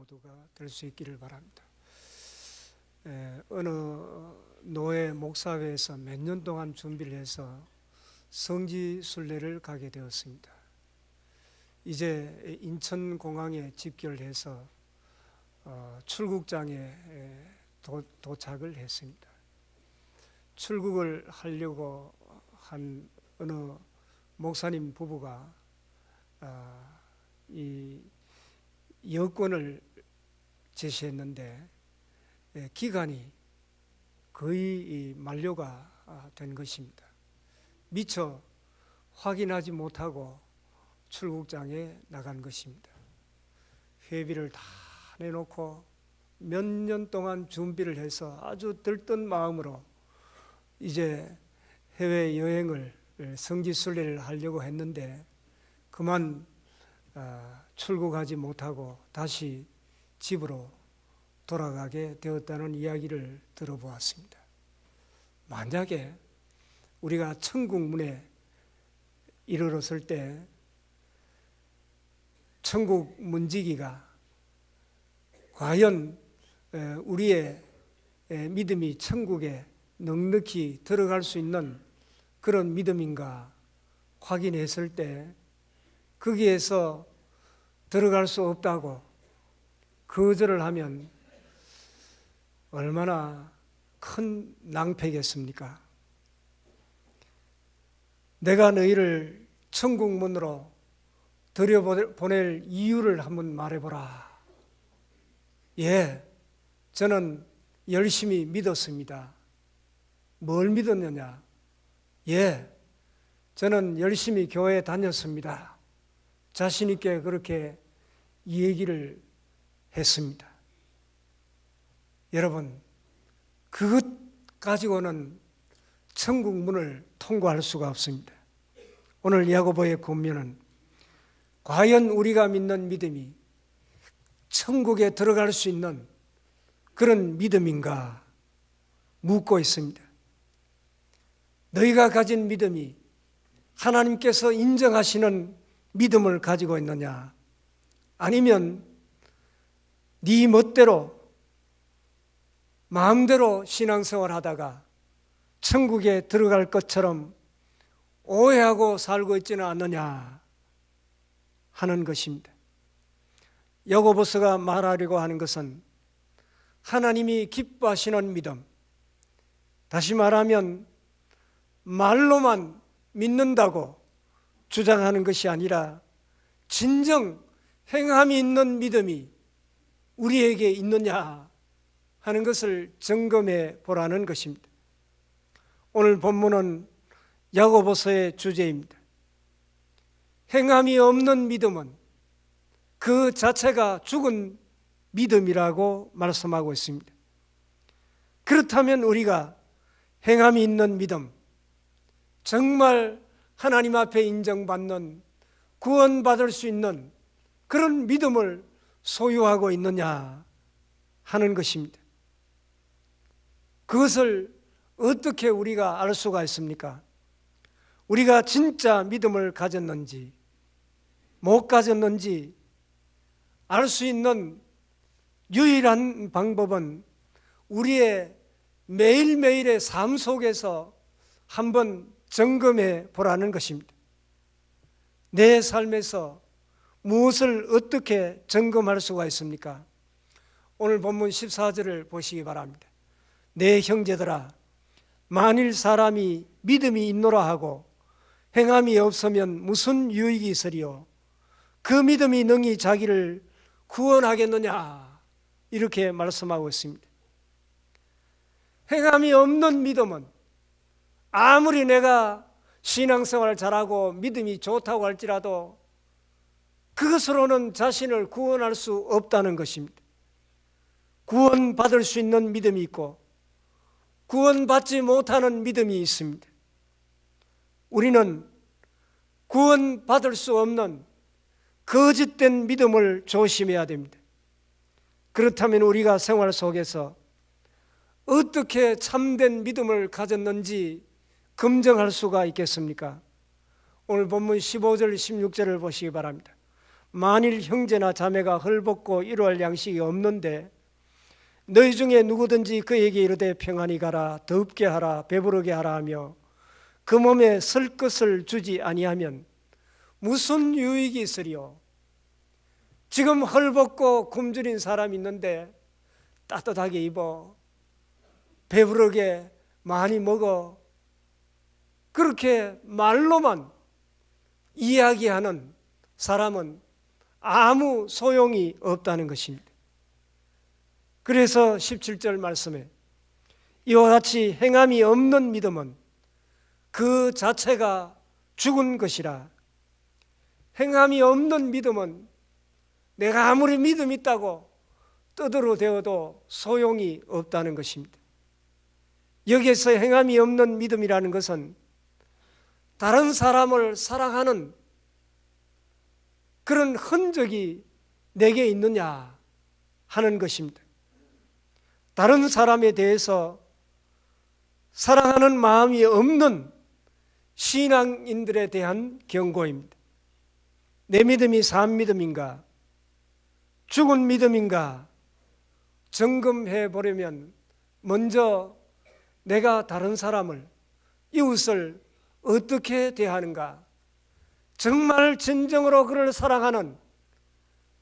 모두가 될 수 있기를 바랍니다. 어느 노예 목사회에서 몇 년 동안 준비를 해서 성지순례를 가게 되었습니다. 이제 인천공항에 집결해서 출국장에 도착을 했습니다. 출국을 하려고 한 어느 목사님 부부가 이 여권을 제시했는데 기간이 거의 만료가 된 것입니다. 미처 확인하지 못하고 출국장에 나간 것입니다. 회비를 다 내놓고 몇 년 동안 준비를 해서 아주 들뜬 마음으로 이제 해외여행을 성지순례를 하려고 했는데 그만 출국하지 못하고 다시 집으로 돌아가게 되었다는 이야기를 들어보았습니다. 만약에 우리가 천국 문에 이르렀을 때 천국 문지기가 과연 우리의 믿음이 천국에 넉넉히 들어갈 수 있는 그런 믿음인가 확인했을 때 거기에서 들어갈 수 없다고 거절을 하면 얼마나 큰 낭패겠습니까? 내가 너희를 천국 문으로 들여보낼 이유를 한번 말해보라. 예, 저는 열심히 믿었습니다. 뭘 믿었느냐? 예, 저는 열심히 교회에 다녔습니다. 자신 있게 그렇게 얘기를 했습니다. 여러분, 그것 가지고는 천국 문을 통과할 수가 없습니다. 오늘 야고보의 권면은 과연 우리가 믿는 믿음이 천국에 들어갈 수 있는 그런 믿음인가 묻고 있습니다. 너희가 가진 믿음이 하나님께서 인정하시는 믿음을 가지고 있느냐? 아니면 네 멋대로 마음대로 신앙생활 하다가 천국에 들어갈 것처럼 오해하고 살고 있지는 않느냐 하는 것입니다. 야고보서가 말하려고 하는 것은 하나님이 기뻐하시는 믿음, 다시 말하면 말로만 믿는다고 주장하는 것이 아니라 진정 행함이 있는 믿음이 우리에게 있느냐 하는 것을 점검해 보라는 것입니다. 오늘 본문은 야고보서의 주제입니다. 행함이 없는 믿음은 그 자체가 죽은 믿음이라고 말씀하고 있습니다. 그렇다면 우리가 행함이 있는 믿음, 정말 하나님 앞에 인정받는 구원받을 수 있는 그런 믿음을 소유하고 있느냐 하는 것입니다. 그것을 어떻게 우리가 알 수가 있습니까? 우리가 진짜 믿음을 가졌는지 못 가졌는지 알 수 있는 유일한 방법은 우리의 매일매일의 삶 속에서 한번 점검해 보라는 것입니다. 내 삶에서 무엇을 어떻게 점검할 수가 있습니까? 오늘 본문 14절을 보시기 바랍니다. 내 형제들아, 만일 사람이 믿음이 있노라 하고 행함이 없으면 무슨 유익이 있으리요? 그 믿음이 능히 자기를 구원하겠느냐? 이렇게 말씀하고 있습니다. 행함이 없는 믿음은 아무리 내가 신앙생활을 잘하고 믿음이 좋다고 할지라도 그것으로는 자신을 구원할 수 없다는 것입니다. 구원받을 수 있는 믿음이 있고 구원받지 못하는 믿음이 있습니다. 우리는 구원받을 수 없는 거짓된 믿음을 조심해야 됩니다. 그렇다면 우리가 생활 속에서 어떻게 참된 믿음을 가졌는지 검증할 수가 있겠습니까? 오늘 본문 15절 16절을 보시기 바랍니다. 만일 형제나 자매가 헐벗고 이루할 양식이 없는데 너희 중에 누구든지 그에게 이르되 평안히 가라, 덥게 하라, 배부르게 하라 하며 그 몸에 쓸 것을 주지 아니하면 무슨 유익이 있으리요? 지금 헐벗고 굶주린 사람이 있는데 따뜻하게 입어, 배부르게 많이 먹어, 그렇게 말로만 이야기하는 사람은 아무 소용이 없다는 것입니다. 그래서 17절 말씀에 이와 같이 행함이 없는 믿음은 그 자체가 죽은 것이라. 행함이 없는 믿음은 내가 아무리 믿음 있다고 떠들어대어도 소용이 없다는 것입니다. 여기에서 행함이 없는 믿음이라는 것은 다른 사람을 사랑하는 그런 흔적이 내게 있느냐 하는 것입니다. 다른 사람에 대해서 사랑하는 마음이 없는 신앙인들에 대한 경고입니다. 내 믿음이 산 믿음인가, 죽은 믿음인가 점검해 보려면 먼저 내가 다른 사람을, 이웃을 어떻게 대하는가, 정말 진정으로 그를 사랑하는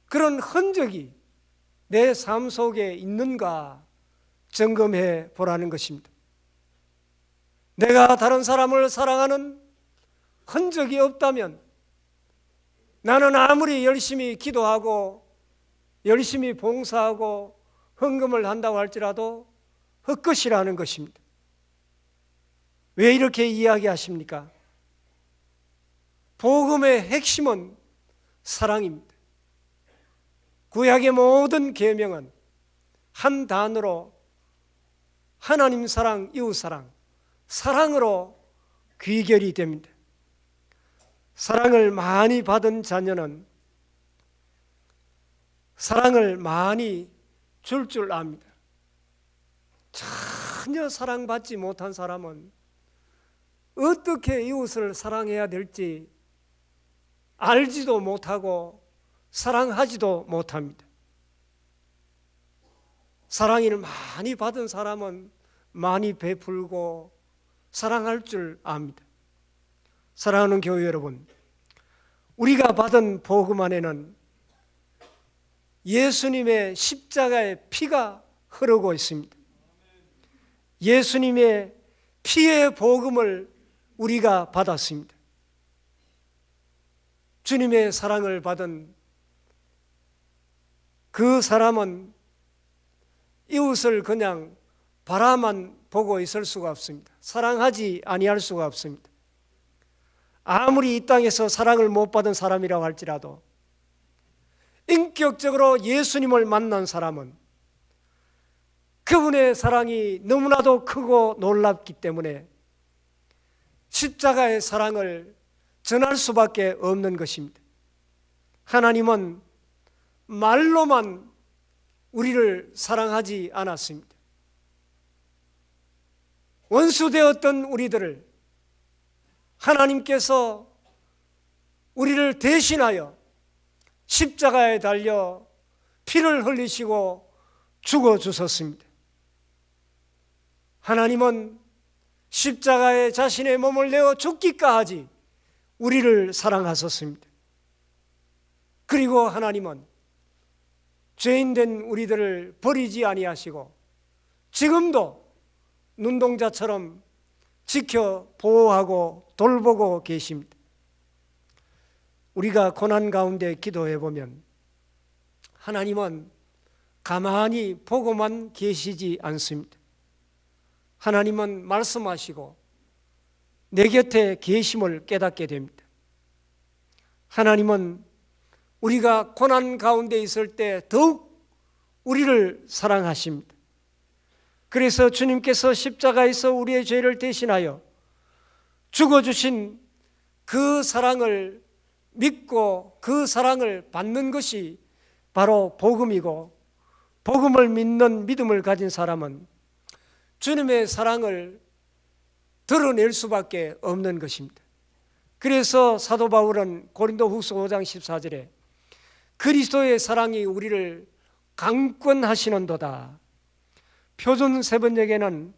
그런 흔적이 내 삶 속에 있는가 점검해 보라는 것입니다. 내가 다른 사람을 사랑하는 흔적이 없다면 나는 아무리 열심히 기도하고 열심히 봉사하고 헌금을 한다고 할지라도 헛것이라는 것입니다. 왜 이렇게 이야기하십니까? 복음의 핵심은 사랑입니다. 구약의 모든 계명은 한 단어로 하나님 사랑, 이웃 사랑, 사랑으로 귀결이 됩니다. 사랑을 많이 받은 자녀는 사랑을 많이 줄 줄 압니다. 전혀 사랑받지 못한 사람은 어떻게 이웃을 사랑해야 될지 알지도 못하고 사랑하지도 못합니다. 사랑을 많이 받은 사람은 많이 베풀고 사랑할 줄 압니다. 사랑하는 교회 여러분, 우리가 받은 복음 안에는 예수님의 십자가의 피가 흐르고 있습니다. 예수님의 피의 복음을 우리가 받았습니다. 주님의 사랑을 받은 그 사람은 이웃을 그냥 바라만 보고 있을 수가 없습니다. 사랑하지 아니할 수가 없습니다. 아무리 이 땅에서 사랑을 못 받은 사람이라고 할지라도 인격적으로 예수님을 만난 사람은 그분의 사랑이 너무나도 크고 놀랍기 때문에 십자가의 사랑을 전할 수밖에 없는 것입니다. 하나님은 말로만 우리를 사랑하지 않았습니다. 원수되었던 우리들을 하나님께서 우리를 대신하여 십자가에 달려 피를 흘리시고 죽어주셨습니다. 하나님은 십자가에 자신의 몸을 내어 죽기까지 우리를 사랑하셨습니다. 그리고 하나님은 죄인된 우리들을 버리지 아니하시고 지금도 눈동자처럼 지켜 보호하고 돌보고 계십니다. 우리가 고난 가운데 기도해 보면 하나님은 가만히 보고만 계시지 않습니다. 하나님은 말씀하시고 내 곁에 계심을 깨닫게 됩니다. 하나님은 우리가 고난 가운데 있을 때 더욱 우리를 사랑하십니다. 그래서 주님께서 십자가에서 우리의 죄를 대신하여 죽어주신 그 사랑을 믿고 그 사랑을 받는 것이 바로 복음이고, 복음을 믿는 믿음을 가진 사람은 주님의 사랑을 드러낼 수밖에 없는 것입니다. 그래서 사도 바울은 고린도 후서 5장 14절에 그리스도의 사랑이 우리를 강권하시는도다. 표준 세번역에는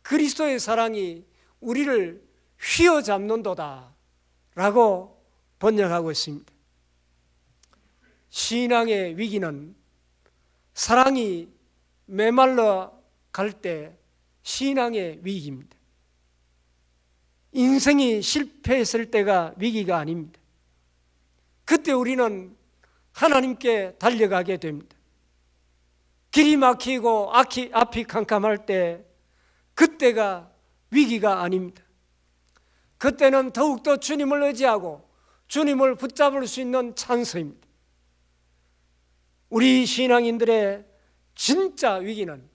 그리스도의 사랑이 우리를 휘어잡는도다 라고 번역하고 있습니다. 신앙의 위기는 사랑이 메말라 갈 때 신앙의 위기입니다. 인생이 실패했을 때가 위기가 아닙니다. 그때 우리는 하나님께 달려가게 됩니다. 길이 막히고 앞이 캄캄할 때 그때가 위기가 아닙니다. 그때는 더욱더 주님을 의지하고 주님을 붙잡을 수 있는 찬스입니다. 우리 신앙인들의 진짜 위기는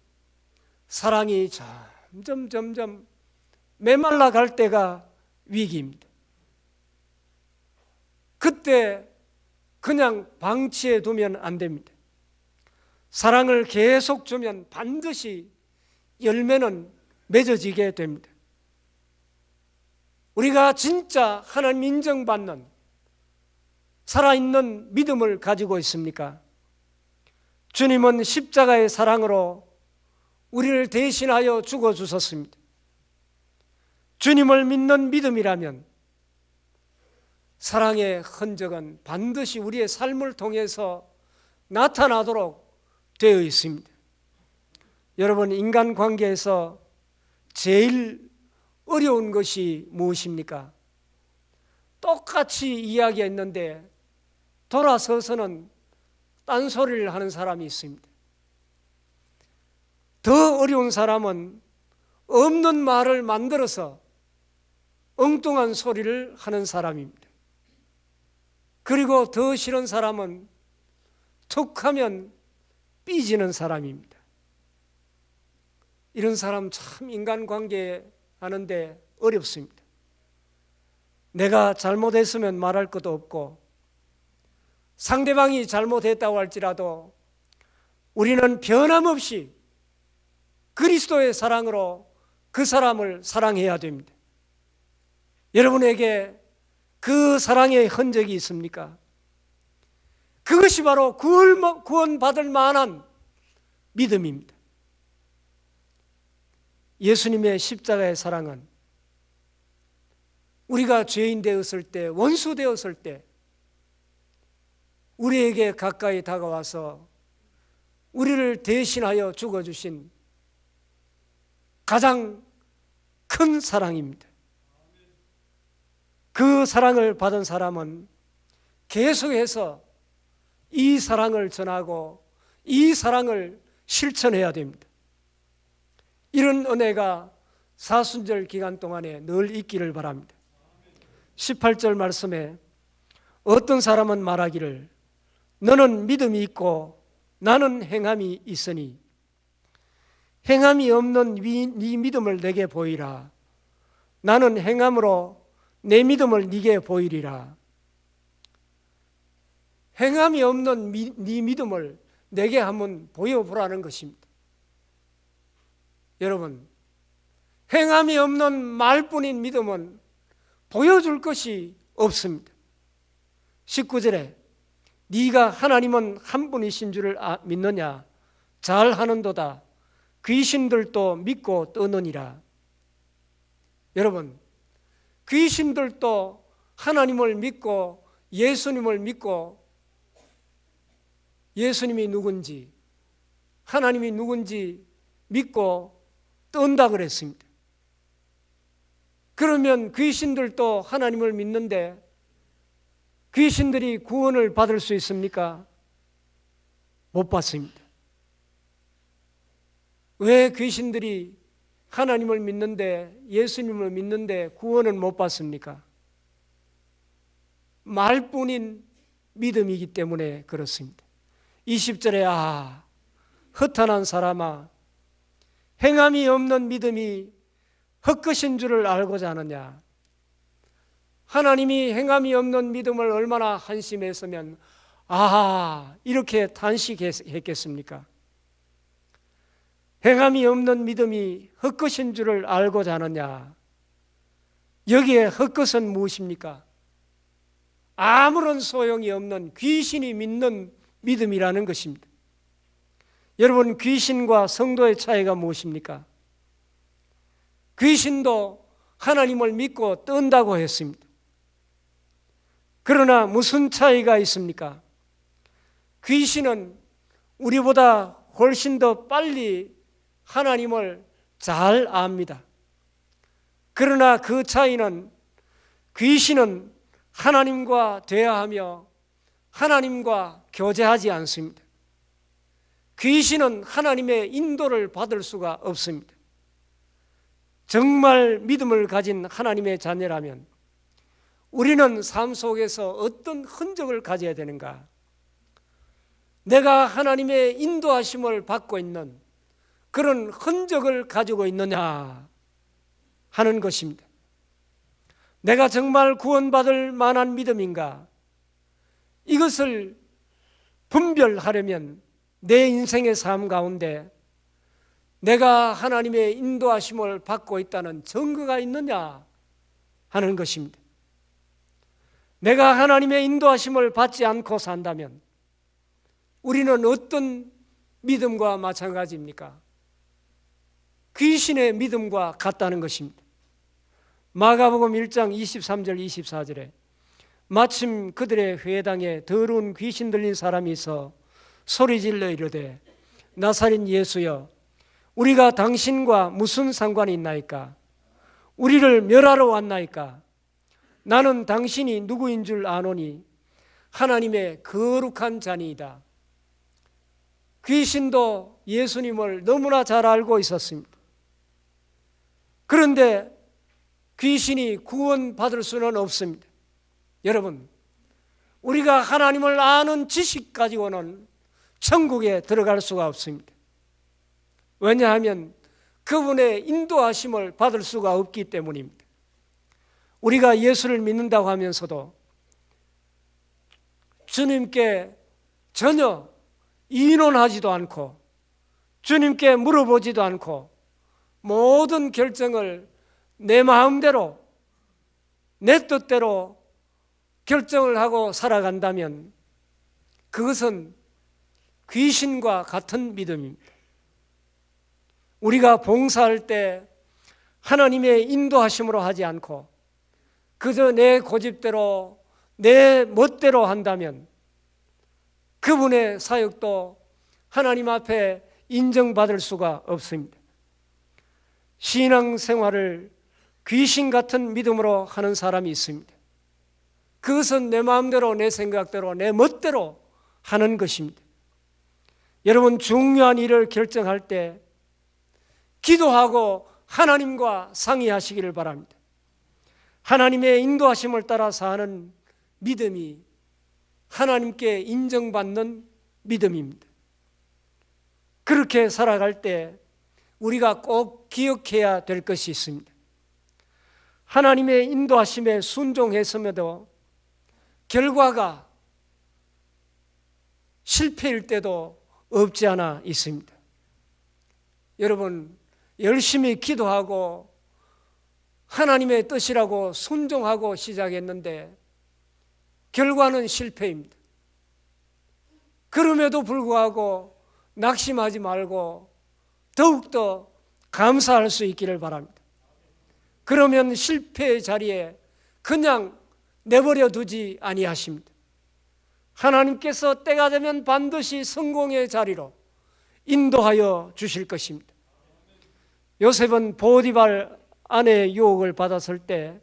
사랑이 점점 메말라 갈 때가 위기입니다. 그때 그냥 방치해 두면 안 됩니다. 사랑을 계속 주면 반드시 열매는 맺어지게 됩니다. 우리가 진짜 하나님 인정받는 살아있는 믿음을 가지고 있습니까? 주님은 십자가의 사랑으로 우리를 대신하여 죽어주셨습니다. 주님을 믿는 믿음이라면 사랑의 흔적은 반드시 우리의 삶을 통해서 나타나도록 되어 있습니다. 여러분, 인간관계에서 제일 어려운 것이 무엇입니까? 똑같이 이야기했는데 돌아서서는 딴소리를 하는 사람이 있습니다. 더 어려운 사람은 없는 말을 만들어서 엉뚱한 소리를 하는 사람입니다. 그리고 더 싫은 사람은 툭하면 삐지는 사람입니다. 이런 사람 참 인간관계 하는데 어렵습니다. 내가 잘못했으면 말할 것도 없고 상대방이 잘못했다고 할지라도 우리는 변함없이 그리스도의 사랑으로 그 사람을 사랑해야 됩니다. 여러분에게 그 사랑의 흔적이 있습니까? 그것이 바로 구원받을 만한 믿음입니다. 예수님의 십자가의 사랑은 우리가 죄인 되었을 때, 원수 되었을 때 우리에게 가까이 다가와서 우리를 대신하여 죽어주신 가장 큰 사랑입니다. 그 사랑을 받은 사람은 계속해서 이 사랑을 전하고 이 사랑을 실천해야 됩니다. 이런 은혜가 사순절 기간 동안에 늘 있기를 바랍니다. 18절 말씀에 어떤 사람은 말하기를 너는 믿음이 있고 나는 행함이 있으니 행함이 없는 네 믿음을 내게 보이라. 나는 행함으로 내 믿음을 네게 보이리라. 행함이 없는 네 믿음을 내게 한번 보여보라는 것입니다. 여러분, 행함이 없는 말뿐인 믿음은 보여줄 것이 없습니다. 19절에 네가 하나님은 한 분이신 줄을 믿느냐? 잘하는도다. 귀신들도 믿고 떠느니라. 여러분, 귀신들도 하나님을 믿고 예수님을 믿고 예수님이 누군지 하나님이 누군지 믿고 떤다 그랬습니다. 그러면 귀신들도 하나님을 믿는데 귀신들이 구원을 받을 수 있습니까? 못 받습니다. 왜 귀신들이 하나님을 믿는데 예수님을 믿는데 구원을 못 받습니까? 말뿐인 믿음이기 때문에 그렇습니다. 20절에 허탄한 사람아 행함이 없는 믿음이 헛것인 줄을 알고자 하느냐. 하나님이 행함이 없는 믿음을 얼마나 한심했으면 이렇게 탄식했겠습니까? 행함이 없는 믿음이 헛것인 줄을 알고자 하느냐. 여기에 헛것은 무엇입니까? 아무런 소용이 없는 귀신이 믿는 믿음이라는 것입니다. 여러분, 귀신과 성도의 차이가 무엇입니까? 귀신도 하나님을 믿고 뜬다고 했습니다. 그러나 무슨 차이가 있습니까? 귀신은 우리보다 훨씬 더 빨리 하나님을 잘 압니다. 그러나 그 차이는 귀신은 하나님과 대화하며 하나님과 교제하지 않습니다. 귀신은 하나님의 인도를 받을 수가 없습니다. 정말 믿음을 가진 하나님의 자녀라면 우리는 삶 속에서 어떤 흔적을 가져야 되는가? 내가 하나님의 인도하심을 받고 있는 그런 흔적을 가지고 있느냐 하는 것입니다. 내가 정말 구원받을 만한 믿음인가? 이것을 분별하려면 내 인생의 삶 가운데 내가 하나님의 인도하심을 받고 있다는 증거가 있느냐 하는 것입니다. 내가 하나님의 인도하심을 받지 않고 산다면 우리는 어떤 믿음과 마찬가지입니까? 귀신의 믿음과 같다는 것입니다. 마가복음 1장 23절 24절에 마침 그들의 회당에 더러운 귀신 들린 사람이 있어 소리질러 이르되 나사렛 예수여 우리가 당신과 무슨 상관이 있나이까? 우리를 멸하러 왔나이까? 나는 당신이 누구인 줄 아노니 하나님의 거룩한 자니이다. 귀신도 예수님을 너무나 잘 알고 있었습니다. 그런데 귀신이 구원받을 수는 없습니다. 여러분, 우리가 하나님을 아는 지식 가지고는 천국에 들어갈 수가 없습니다. 왜냐하면 그분의 인도하심을 받을 수가 없기 때문입니다. 우리가 예수를 믿는다고 하면서도 주님께 전혀 의논하지도 않고 주님께 물어보지도 않고 모든 결정을 내 마음대로 내 뜻대로 결정을 하고 살아간다면 그것은 귀신과 같은 믿음입니다. 우리가 봉사할 때 하나님의 인도하심으로 하지 않고 그저 내 고집대로 내 멋대로 한다면 그분의 사역도 하나님 앞에 인정받을 수가 없습니다. 신앙생활을 귀신 같은 믿음으로 하는 사람이 있습니다. 그것은 내 마음대로 내 생각대로 내 멋대로 하는 것입니다. 여러분, 중요한 일을 결정할 때 기도하고 하나님과 상의하시기를 바랍니다. 하나님의 인도하심을 따라 사는 믿음이 하나님께 인정받는 믿음입니다. 그렇게 살아갈 때 우리가 꼭 기억해야 될 것이 있습니다. 하나님의 인도하심에 순종했음에도 결과가 실패일 때도 없지 않아 있습니다. 여러분, 열심히 기도하고 하나님의 뜻이라고 순종하고 시작했는데 결과는 실패입니다. 그럼에도 불구하고 낙심하지 말고 더욱더 감사할 수 있기를 바랍니다. 그러면 실패의 자리에 그냥 내버려 두지 아니하십니다. 하나님께서 때가 되면 반드시 성공의 자리로 인도하여 주실 것입니다. 요셉은 보디발 아내의 유혹을 받았을 때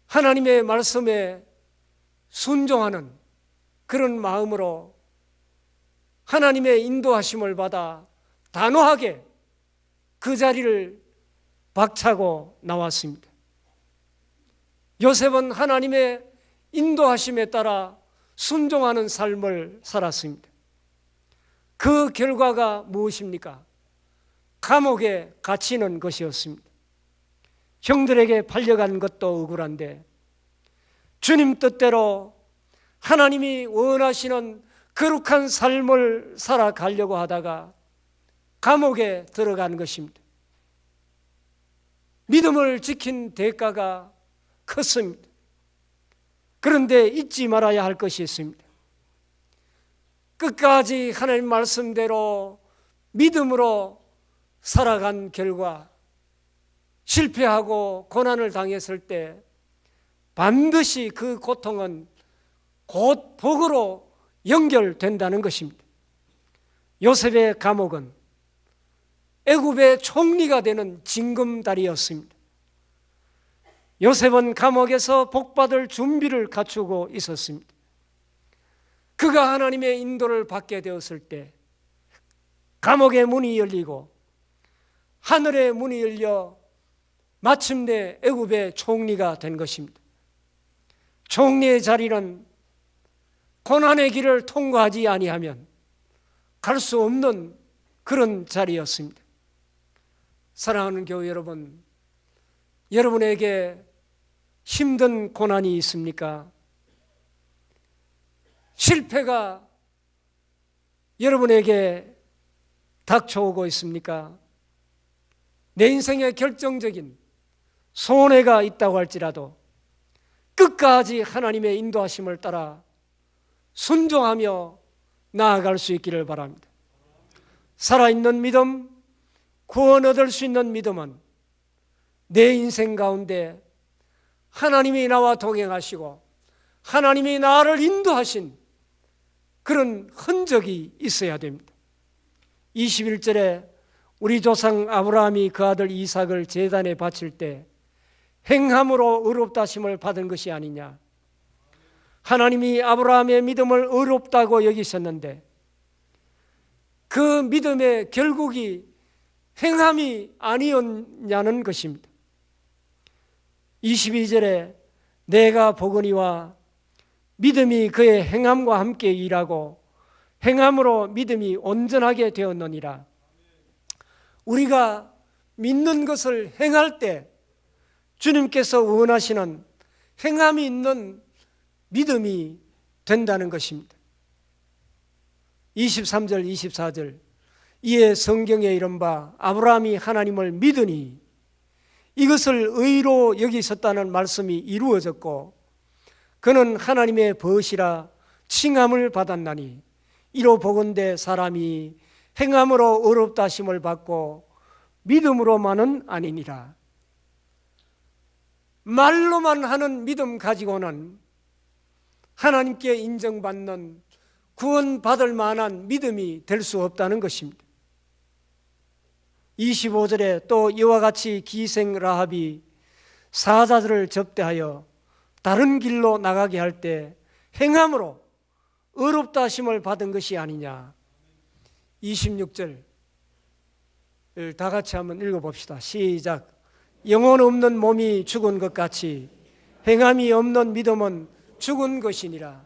하나님의 말씀에 순종하는 그런 마음으로 하나님의 인도하심을 받아 단호하게 그 자리를 박차고 나왔습니다. 요셉은 하나님의 인도하심에 따라 순종하는 삶을 살았습니다. 그 결과가 무엇입니까? 감옥에 갇히는 것이었습니다. 형들에게 팔려간 것도 억울한데 주님 뜻대로 하나님이 원하시는 거룩한 삶을 살아가려고 하다가 감옥에 들어간 것입니다. 믿음을 지킨 대가가 컸습니다. 그런데 잊지 말아야 할 것이 있습니다. 끝까지 하나님 말씀대로 믿음으로 살아간 결과 실패하고 고난을 당했을 때 반드시 그 고통은 곧 복으로 연결된다는 것입니다. 요셉의 감옥은 애굽의 총리가 되는 징검다리였습니다. 요셉은 감옥에서 복받을 준비를 갖추고 있었습니다. 그가 하나님의 인도를 받게 되었을 때 감옥의 문이 열리고 하늘의 문이 열려 마침내 애굽의 총리가 된 것입니다. 총리의 자리는 고난의 길을 통과하지 아니하면 갈 수 없는 그런 자리였습니다. 사랑하는 교회 여러분, 여러분에게 힘든 고난이 있습니까? 실패가 여러분에게 닥쳐오고 있습니까? 내 인생의 결정적인 손해가 있다고 할지라도 끝까지 하나님의 인도하심을 따라 순종하며 나아갈 수 있기를 바랍니다. 살아있는 믿음, 구원 얻을 수 있는 믿음은 내 인생 가운데 하나님이 나와 동행하시고 하나님이 나를 인도하신 그런 흔적이 있어야 됩니다. 21절에 우리 조상 아브라함이 그 아들 이삭을 제단에 바칠 때 행함으로 의롭다 하심을 받은 것이 아니냐. 하나님이 아브라함의 믿음을 의롭다고 여기셨는데 그 믿음의 결국이 행함이 아니었냐는 것입니다. 22절에 내가 보거니와 믿음이 그의 행함과 함께 일하고 행함으로 믿음이 온전하게 되었느니라. 우리가 믿는 것을 행할 때 주님께서 원하시는 행함이 있는 믿음이 된다는 것입니다. 23절 24절 이에 성경에 이른바 아브라함이 하나님을 믿으니 이것을 의로 여기셨다는 말씀이 이루어졌고 그는 하나님의 벗이라 칭함을 받았나니 이로 보건대 사람이 행함으로 의롭다 하심을 받고 믿음으로만은 아니니라. 말로만 하는 믿음 가지고는 하나님께 인정받는 구원받을 만한 믿음이 될 수 없다는 것입니다. 25절에 또 이와 같이 기생 라합이 사자들을 접대하여 다른 길로 나가게 할 때 행함으로 의롭다 하심을 받은 것이 아니냐. 26절 다 같이 한번 읽어봅시다. 시작. 영혼 없는 몸이 죽은 것 같이 행함이 없는 믿음은 죽은 것이니라.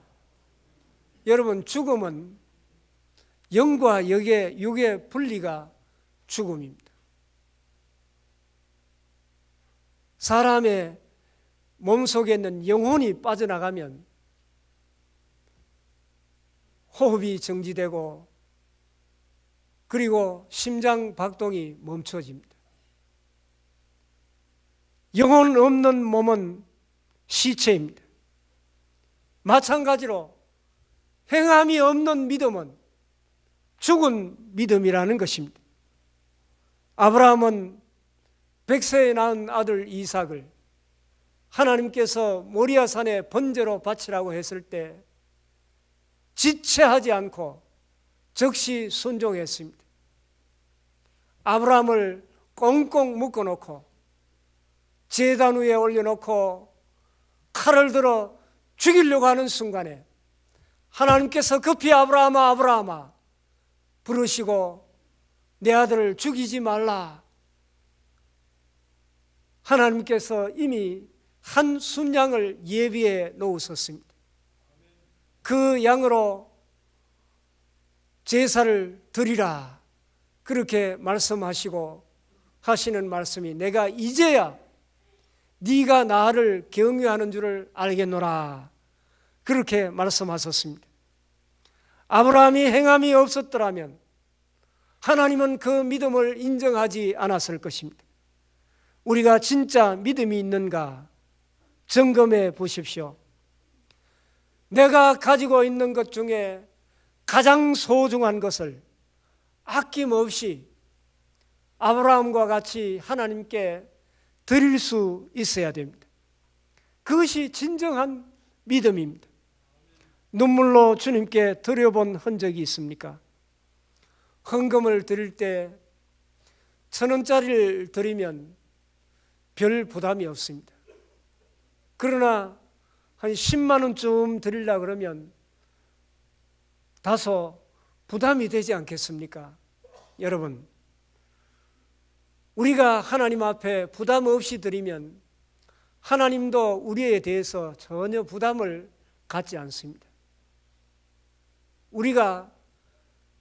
여러분, 죽음은 영과 육의 분리가 죽음입니다. 사람의 몸속에 있는 영혼이 빠져나가면 호흡이 정지되고 그리고 심장 박동이 멈춰집니다. 영혼 없는 몸은 시체입니다. 마찬가지로 행함이 없는 믿음은 죽은 믿음이라는 것입니다. 아브라함은 100세에 낳은 아들 이삭을 하나님께서 모리아산에 번제로 바치라고 했을 때 지체하지 않고 즉시 순종했습니다. 아브라함을 꽁꽁 묶어놓고 제단 위에 올려놓고 칼을 들어 죽이려고 하는 순간에 하나님께서 급히 아브라함아 아브라함아 부르시고 내 아들을 죽이지 말라. 하나님께서 이미 한 순양을 예비해 놓으셨습니다. 그 양으로 제사를 드리라 그렇게 말씀하시고 하시는 말씀이 내가 이제야 네가 나를 경외하는 줄을 알겠노라 그렇게 말씀하셨습니다. 아브라함이 행함이 없었더라면 하나님은 그 믿음을 인정하지 않았을 것입니다. 우리가 진짜 믿음이 있는가 점검해 보십시오. 내가 가지고 있는 것 중에 가장 소중한 것을 아낌없이 아브라함과 같이 하나님께 드릴 수 있어야 됩니다. 그것이 진정한 믿음입니다. 눈물로 주님께 드려본 흔적이 있습니까? 헌금을 드릴 때 1,000원짜리를 드리면 별 부담이 없습니다. 그러나 한 10만 원쯤 드리려고 그러면 다소 부담이 되지 않겠습니까? 여러분, 우리가 하나님 앞에 부담 없이 드리면 하나님도 우리에 대해서 전혀 부담을 갖지 않습니다. 우리가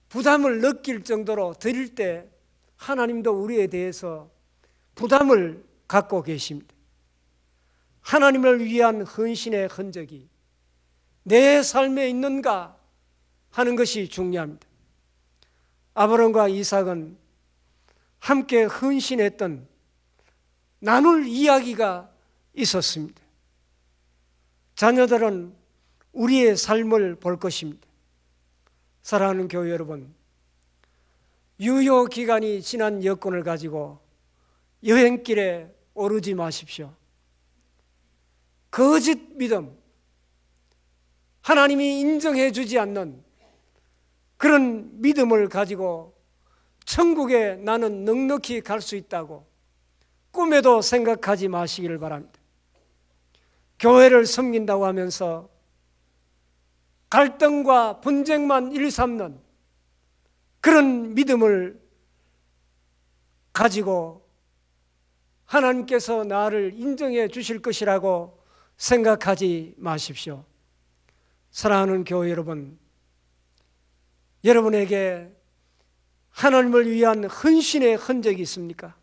부담을 느낄 정도로 드릴 때 하나님도 우리에 대해서 부담을 갖고 계십니다. 하나님을 위한 헌신의 흔적이 내 삶에 있는가 하는 것이 중요합니다. 아브라함과 이삭은 함께 헌신했던 나눌 이야기가 있었습니다. 자녀들은 우리의 삶을 볼 것입니다. 사랑하는 교회 여러분, 유효 기간이 지난 여권을 가지고 여행길에 오르지 마십시오. 거짓 믿음, 하나님이 인정해 주지 않는 그런 믿음을 가지고 천국에 나는 넉넉히 갈 수 있다고 꿈에도 생각하지 마시기를 바랍니다. 교회를 섬긴다고 하면서 갈등과 분쟁만 일삼는 그런 믿음을 가지고 하나님께서 나를 인정해 주실 것이라고 생각하지 마십시오. 사랑하는 교회 여러분, 여러분에게 하나님을 위한 헌신의 흔적이 있습니까?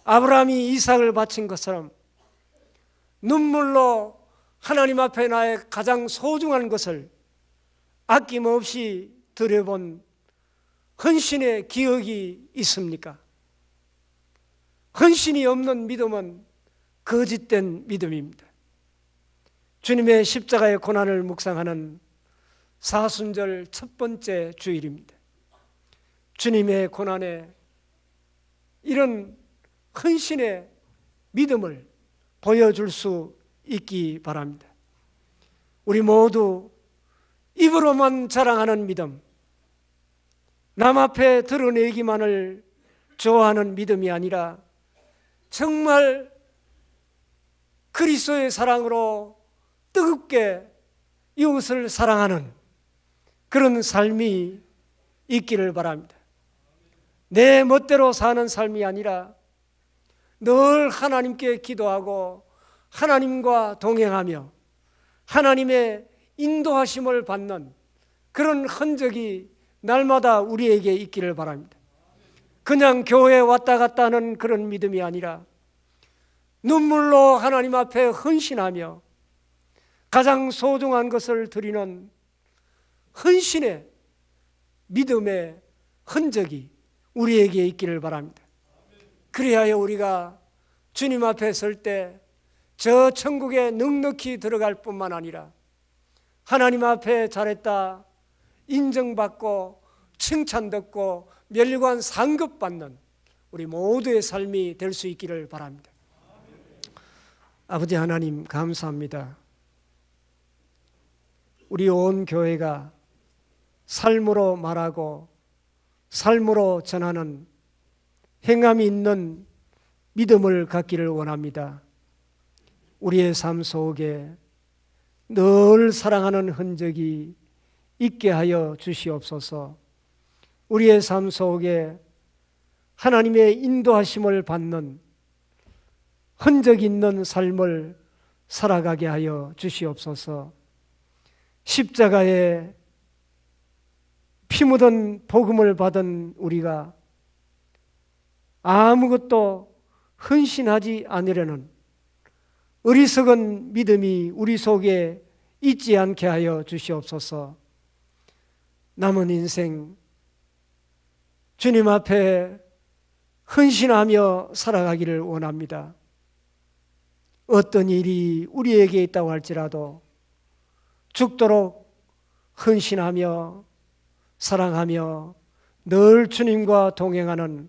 아브라함이 이삭을 바친 것처럼 눈물로 하나님 앞에 나의 가장 소중한 것을 아낌없이 드려본 헌신의 기억이 있습니까? 헌신이 없는 믿음은 거짓된 믿음입니다. 주님의 십자가의 고난을 묵상하는 사순절 첫 번째 주일입니다. 주님의 고난에 이런 헌신의 믿음을 보여줄 수 있기 바랍니다. 우리 모두 입으로만 자랑하는 믿음, 남 앞에 드러내기만을 좋아하는 믿음이 아니라 정말 그리스도의 사랑으로 뜨겁게 이웃을 사랑하는 그런 삶이 있기를 바랍니다. 내 멋대로 사는 삶이 아니라 늘 하나님께 기도하고 하나님과 동행하며 하나님의 인도하심을 받는 그런 흔적이 날마다 우리에게 있기를 바랍니다. 그냥 교회에 왔다 갔다 하는 그런 믿음이 아니라 눈물로 하나님 앞에 헌신하며 가장 소중한 것을 드리는 헌신의 믿음의 흔적이 우리에게 있기를 바랍니다. 그리하여 우리가 주님 앞에 설 때 저 천국에 넉넉히 들어갈 뿐만 아니라 하나님 앞에 잘했다 인정받고 칭찬받고 멸관 상급받는 우리 모두의 삶이 될 수 있기를 바랍니다. 아버지 하나님 감사합니다. 우리 온 교회가 삶으로 말하고 삶으로 전하는 행함이 있는 믿음을 갖기를 원합니다. 우리의 삶 속에 늘 사랑하는 흔적이 있게 하여 주시옵소서. 우리의 삶 속에 하나님의 인도하심을 받는 흔적 있는 삶을 살아가게 하여 주시옵소서. 십자가에 피 묻은 복음을 받은 우리가 아무것도 헌신하지 않으려는 어리석은 믿음이 우리 속에 있지 않게 하여 주시옵소서. 남은 인생 주님 앞에 헌신하며 살아가기를 원합니다. 어떤 일이 우리에게 있다고 할지라도 죽도록 헌신하며 사랑하며 늘 주님과 동행하는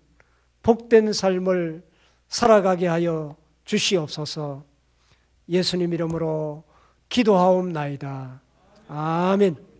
복된 삶을 살아가게 하여 주시옵소서. 예수님 이름으로 기도하옵나이다. 아멘.